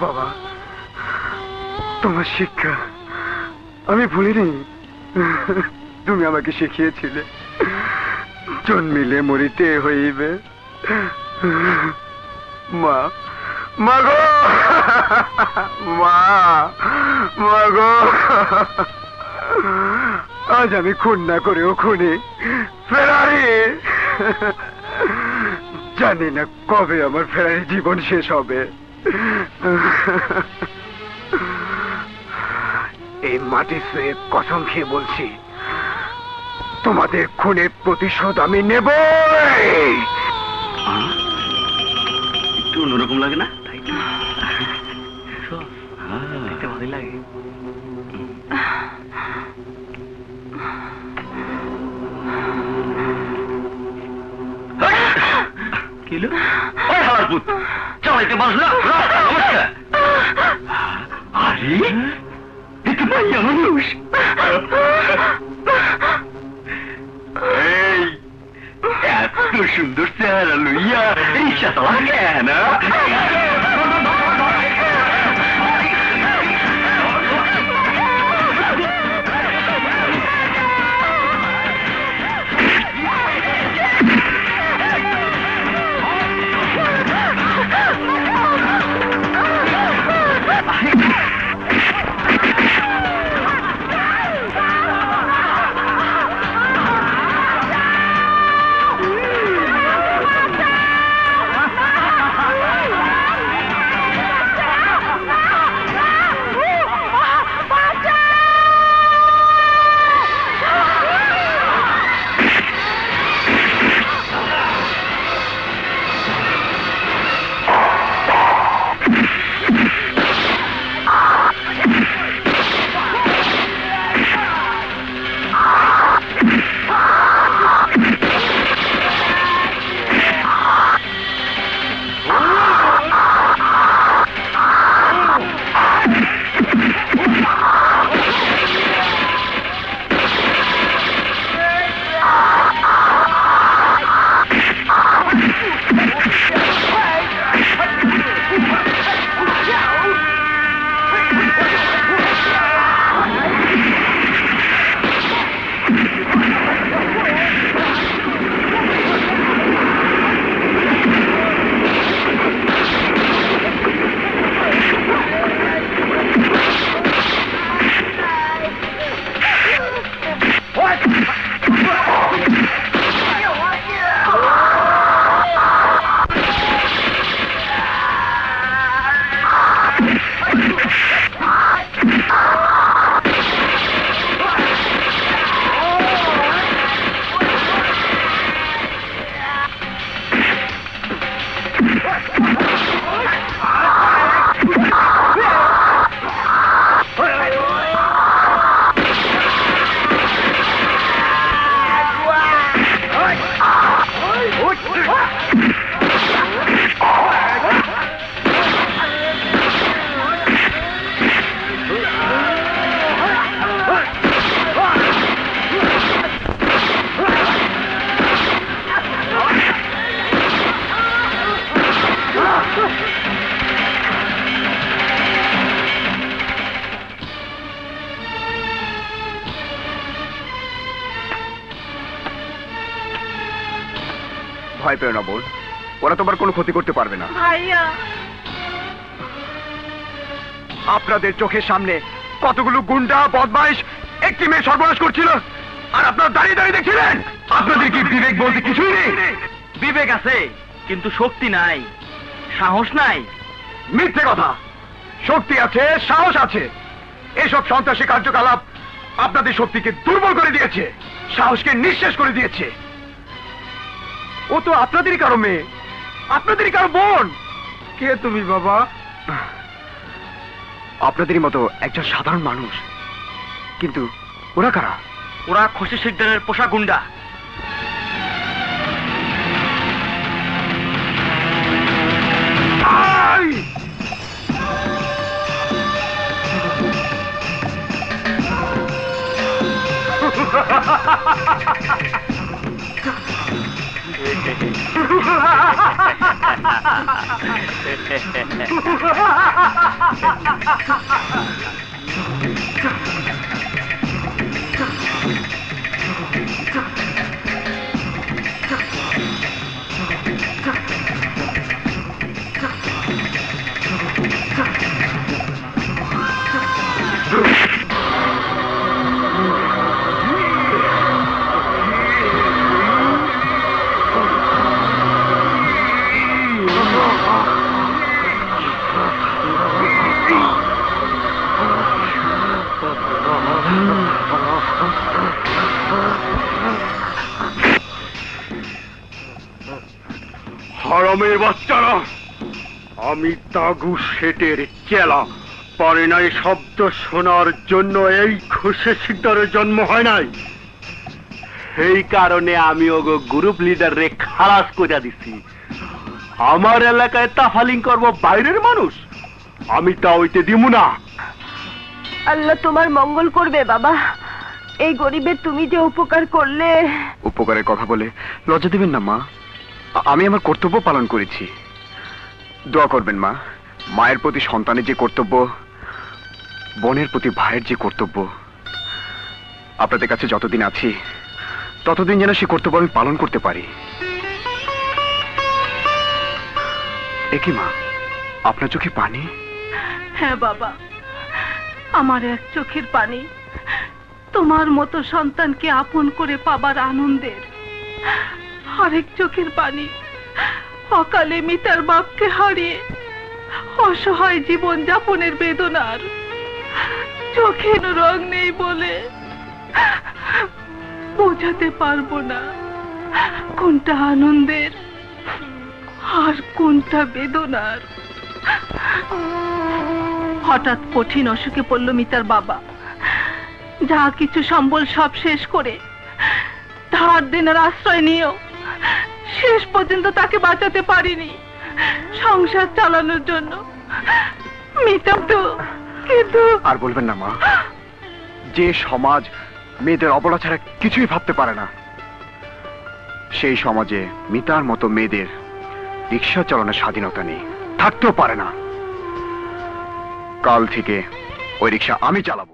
বাবা, তোমার শিক্ষা আমি ভুলিনি। তুমি আমাকে শিখিয়েছিলে জন্মিলে মরিতে হইবে। মা, মা গো, মা, মা গো, আজ আমি খুন না করেও খুনি ফেরারি। জানি না কবে আমার ফেরারি জীবন শেষ হবে। এই মাটি ছুঁয়ে কসম খেয়ে বলছি, তোমাদের খুনের প্রতিশোধ আমি নেব। একটু অন্যরকম লাগে না? তাই তো, ভালোই লাগে। কিলো ওই হালার পুত চালাইতে পারছ না? নমস্কার। আরে এটা মাইয়া মানুষ। এই এত সুন্দর চেহারা লইয়া রিক্সা চালা কেন? ভয় পেও না বোন, ওরা তোমার কোনো ক্ষতি করতে পারবে না। ভাইয়া, আপনাদের চোখের সামনে কতগুলো গুন্ডা বদমাইশ একটি মেয়ে সর্বনাশ করছিল, আর আপনারা দাঁড়িয়ে দাঁড়িয়ে দেখছিলেন। আপনাদের কি বিবেক বলতে কিছুই নেই? বিবেক আছে কিন্তু শক্তি নাই, সাহস নাই। মিথ্যে কথা। শক্তি আছে, সাহস আছে। এসব সন্ত্রাসী কার্যকলাপ আপনাদের শক্তিকে দুর্বল করে দিয়েছে, সাহসকে নিঃশেষ করে দিয়েছে। ও তো আপনাদেরই কারো মেয়ে, আপনাদেরই কারো বোন। কে তুমি বাবা? আপনাদেরই মতো একজন সাধারণ মানুষ, কিন্তু ওরা কারা? ওরা খুশি শিকদারের পোষা গুন্ডা। হারামের বাচ্চারা, আমি তাগু শেটের চেলা। পারে নাই শব্দ শোনার জন্য এই খুশি সিদ্ধারের জন্ম হয় নাই। এই কারণে আমি ওগো গ্রুপ লিডার রে খালাস করে দিছি। আমার এলাকায় তাফালিং করব বাইরের মানুষ, আমি তা হইতে দিমু না। আল্লাহ তোমার মঙ্গল করবে বাবা। এই গরিবের তুমি যে উপকার করলে। উপকারের কথা বলে লজ্জা দিবেন না মা, আমি আমার কর্তব্য পালন করেছি। দোয়া করবেন মা। মায়ের প্রতি সন্তানের যে কর্তব্য, বোনের প্রতি ভাইয়ের যে কর্তব্য, আপনাদের কাছে যতদিন আছি ততদিন যেন সে কর্তব্য আমি পালন করতে পারি। একই মা, আপনার চোখে পানি? হ্যাঁ বাবা, আমার এক চোখের পানি তোমার মতো সন্তানকে আপন করে পাবার আনন্দের। আরেক চোখের পানি অকালে মিতার বাপকে হারিয়ে অসহায় জীবন যাপনের বেদনার। চোখের রং নেই বলে বোঝাতে পারবো না কোনটা আনন্দের আর কোনটা বেদনার। হঠাৎ কঠিন অসুখে পড়ল মিতার বাবা। যা কিছু সম্বল সব শেষ করে ধার দেনার আশ্রয় নিয়েও শেষ পর্যন্ত তাকে বাঁচাতে পারিনি সংসার চালানোর জন্য। মিতা তো কিন্তু। আর বলবেন না মা, যে সমাজ মেয়েদের অবলা ছাড়া কিছুই ভাবতে পারে না, সেই সমাজে মিতার মতো মেয়েদের রিক্সা চালানোর স্বাধীনতা নেই, থাকতেও পারে না। কাল থেকে ওই রিক্সা আমি চালাবো।